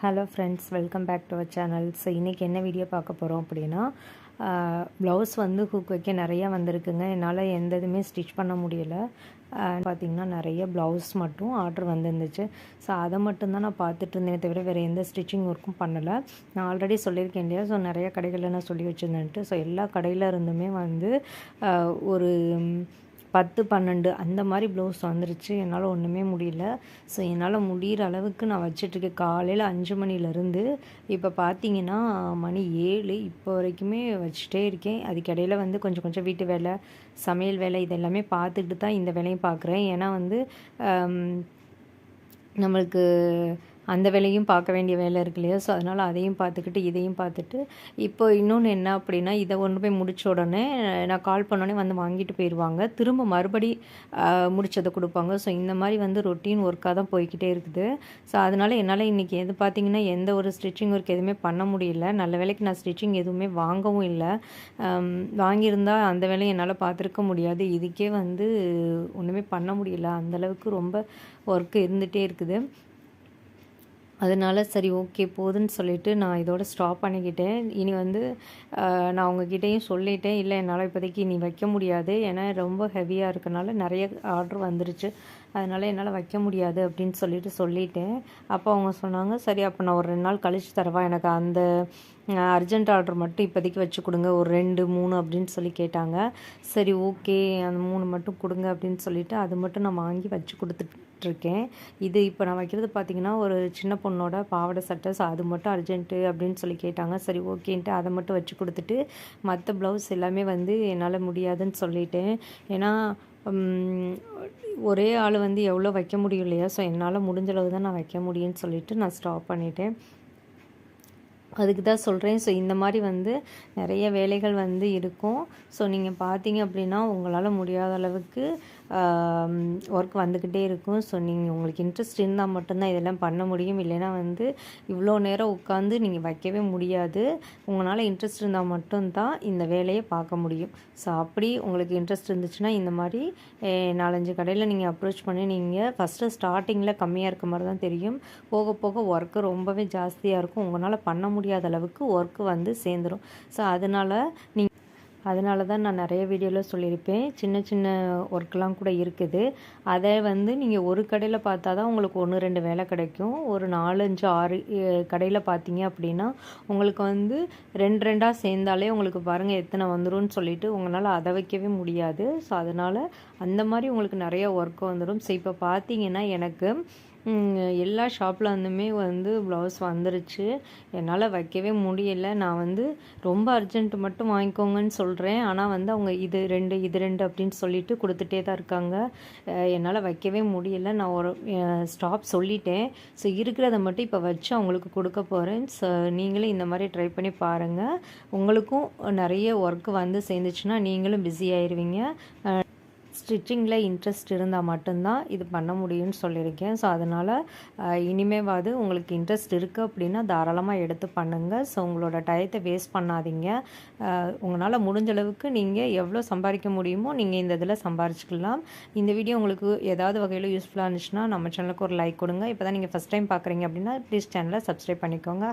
Hello friends, welcome back to our channel. So இன்றைக்கி என்ன video பார்க்க போகிறோம் அப்படின்னா, ப்ளவுஸ் வந்து ஹூக் வைக்க நிறையா வந்திருக்குங்க. என்னால் எந்த இதுவுமே ஸ்டிச் பண்ண முடியலை. பார்த்திங்கன்னா நிறைய ப்ளவுஸ் மட்டும் ஆர்டர் வந்துருந்துச்சு. ஸோ அதை மட்டும்தான் நான் பார்த்துட்டு இருந்தேன், தவிர வேறு எந்த ஸ்டிச்சிங் ஒர்க்கும் பண்ணலை. நான் ஆல்ரெடி சொல்லியிருக்கேன் இல்லையா, ஸோ நிறைய கடைகளில் நான் சொல்லி வச்சுருந்தேன்ட்டு. ஸோ எல்லா கடையில் இருந்துமே வந்து ஒரு 10, 12 அந்த மாதிரி ப்ளவுஸ் வந்துருச்சு. என்னால் ஒன்றுமே முடியல. ஸோ என்னால் முடிகிற அளவுக்கு நான் வச்சிட்ருக்கேன். காலையில் 5 மணிலேருந்து இப்போ பார்த்தீங்கன்னா மணி 7 இப்போ வரைக்குமே வச்சுட்டே இருக்கேன். அதுக்கிடையில் வந்து கொஞ்சம் கொஞ்சம் வீட்டு வேலை, சமையல் வேலை இதெல்லாமே பார்த்துக்கிட்டு தான் இந்த வேலையும் பார்க்குறேன். ஏன்னா வந்து நம்மளுக்கு அந்த வேலையும் பார்க்க வேண்டிய வேலை இருக்கு இல்லையா. ஸோ அதனால் அதையும் பார்த்துக்கிட்டு இதையும் பார்த்துட்டு இப்போ இன்னொன்று என்ன அப்படின்னா, இதை கொண்டு போய் முடித்த உடனே நான் கால் பண்ணோடனே வந்து வாங்கிட்டு போயிடுவாங்க. திரும்ப மறுபடி முடித்ததை கொடுப்பாங்க. ஸோ இந்த மாதிரி வந்து ரொட்டீன் ஒர்க்காக தான் போய்கிட்டே இருக்குது. ஸோ அதனால் என்னால் இன்றைக்கி எது பார்த்திங்கன்னா எந்த ஒரு ஸ்டிச்சிங் ஒர்க் எதுவுமே பண்ண முடியல. நல்ல வேலைக்கு நான் ஸ்டிச்சிங் எதுவுமே வாங்கவும் இல்லை. வாங்கியிருந்தால் அந்த வேலையை என்னால் பார்த்துருக்க முடியாது. இதுக்கே வந்து ஒன்றுமே பண்ண முடியல. அந்தளவுக்கு ரொம்ப ஒர்க்கு இருந்துகிட்டே இருக்குது. அதனால் சரி ஓகே போதுன்னு சொல்லிவிட்டு நான் இதோட ஸ்டாப் பண்ணிக்கிட்டேன். இனி வந்து நான் அவங்கக்கிட்டேயும் சொல்லிட்டேன், இல்லை என்னால் இப்போதைக்கு இனி வைக்க முடியாது. ஏன்னா ரொம்ப ஹெவியாக இருக்கனால நிறைய ஆர்டர் வந்துருச்சு. அதனால் என்னால் வைக்க முடியாது அப்படின்னு சொல்லிட்டேன். அப்போ அவங்க சொன்னாங்க, சரி அப்போ நான் ஒரு 2 நாள் கழித்து தரவா, எனக்கு அந்த அர்ஜென்ட் ஆர்டர் மட்டும் இப்போதைக்கு வச்சு கொடுங்க, ஒரு 2, 3 அப்படின்னு சொல்லி கேட்டாங்க. சரி ஓகே அந்த 3 மட்டும் கொடுங்க அப்படின்னு சொல்லிவிட்டு அது மட்டும் நான் வாங்கி வச்சு கொடுத்துட்ருக்கேன். இது இப்போ நான் வைக்கிறது பார்த்திங்கன்னா ஒரு சின்ன பொண்ணோட பாவாடை சட்டை. ஸோ அது மட்டும் அர்ஜென்ட்டு அப்படின்னு சொல்லி கேட்டாங்க. சரி ஓகேன்ட்டு அதை மட்டும் வச்சு கொடுத்துட்டு மற்ற ப்ளவுஸ் எல்லாமே வந்து என்னால் முடியாதுன்னு சொல்லிட்டேன். ஏன்னா ஒரே ஆள் வந்து எவ்வளோ வைக்க முடியும் இல்லையா. ஸோ என்னால் முடிஞ்சளவு தான் நான் வைக்க முடியும்னு சொல்லிவிட்டு நான் ஸ்டாப் பண்ணிட்டேன். அதுக்கு தான் சொல்கிறேன். ஸோ இந்த மாதிரி வந்து நிறைய வேலைகள் வந்து இருக்கும். ஸோ நீங்கள் பார்த்தீங்க அப்படின்னா உங்களால் முடியாத அளவுக்கு ஒர்க் வந்துக்கிட்டே இருக்கும். ஸோ நீங்கள் உங்களுக்கு இன்ட்ரெஸ்ட் இருந்தால் மட்டும்தான் இதெல்லாம் பண்ண முடியும். இல்லைன்னா வந்து இவ்வளோ நேரம் உட்காந்து நீங்கள் வைக்கவே முடியாது. உங்களால் இன்ட்ரெஸ்ட் இருந்தால் மட்டும்தான் இந்த வேலையை பார்க்க முடியும். ஸோ அப்படி உங்களுக்கு இன்ட்ரெஸ்ட் இருந்துச்சுன்னா இந்த மாதிரி 4-5 கடையில் நீங்கள் அப்ரோச் பண்ணி நீங்கள் ஃபஸ்ட்டு ஸ்டார்டிங்கில் கம்மியாக இருக்க மாதிரி தான் தெரியும். போக போக ஒர்க்கு ரொம்பவே ஜாஸ்தியாக இருக்கும். உங்களால் பண்ண முடியாத அளவுக்கு ஒர்க்கு வந்து சேர்ந்துடும். ஸோ அதனால தான் நான் நிறைய வீடியோவில் சொல்லியிருப்பேன், சின்ன சின்ன ஒர்க்லாம் கூட இருக்குது. அதை வந்து நீங்கள் ஒரு கடையில் பார்த்தா தான் உங்களுக்கு 1, 2 வேலை கிடைக்கும். ஒரு 4, 5, 6 கடையில் பார்த்தீங்க அப்படின்னா உங்களுக்கு வந்து 2 2ஆக சேர்ந்தாலே உங்களுக்கு பாருங்கள் எத்தனை வந்துடும் சொல்லிட்டு உங்களால் அதை வைக்கவே முடியாது. ஸோ அதனால் அந்த மாதிரி உங்களுக்கு நிறைய ஒர்க் வந்துடும். ஸோ இப்போ பார்த்தீங்கன்னா எனக்கு எல்லா ஷாப்பில் வந்துமே வந்து ப்ளவுஸ் வந்துருச்சு. என்னால் வைக்கவே முடியல. நான் வந்து ரொம்ப அர்ஜென்ட் மட்டும் வாங்கிக்கோங்கன்னு சொல்கிறேன். ஆனால் வந்து அவங்க இது 2 அப்படின்னு சொல்லிட்டு கொடுத்துட்டே தான் இருக்காங்க. என்னால் வைக்கவே முடியல. நான் ஒரு ஸ்டாப் சொல்லிட்டேன். ஸோ இருக்கிறத மட்டும் இப்போ வச்சு அவங்களுக்கு கொடுக்க போகிறேன். ஸோ நீங்களும் இந்த மாதிரி ட்ரை பண்ணி பாருங்கள். உங்களுக்கும் நிறைய ஒர்க் வந்து சேர்ந்துச்சுன்னா நீங்களும் பிஸி ஆயிடுவீங்க. ஸ்டிச்சிங்கில் இன்ட்ரெஸ்ட் இருந்தால் மட்டும்தான் இது பண்ண முடியும்னு சொல்லியிருக்கேன். ஸோ அதனால் இனிமேவாது உங்களுக்கு இன்ட்ரெஸ்ட் இருக்குது அப்படின்னா தாராளமாக எடுத்து பண்ணுங்கள். ஸோ உங்களோட டயத்தை வேஸ்ட் பண்ணாதீங்க. உங்களால் முடிஞ்ச அளவுக்கு நீங்கள் எவ்வளோ சம்பாதிக்க முடியுமோ நீங்கள் இந்த இதில் சம்பாரிச்சிக்கலாம். இந்த வீடியோ உங்களுக்கு ஏதாவது வகையில் யூஸ்ஃபுல்லாக இருந்துச்சுன்னா நம்ம சேனலுக்கு ஒரு லைக் கொடுங்க. இப்போ தான் நீங்கள் ஃபஸ்ட் டைம் பார்க்குறீங்க அப்படின்னா ப்ளீஸ் சேனலை சப்ஸ்கிரைப் பண்ணிக்கோங்க.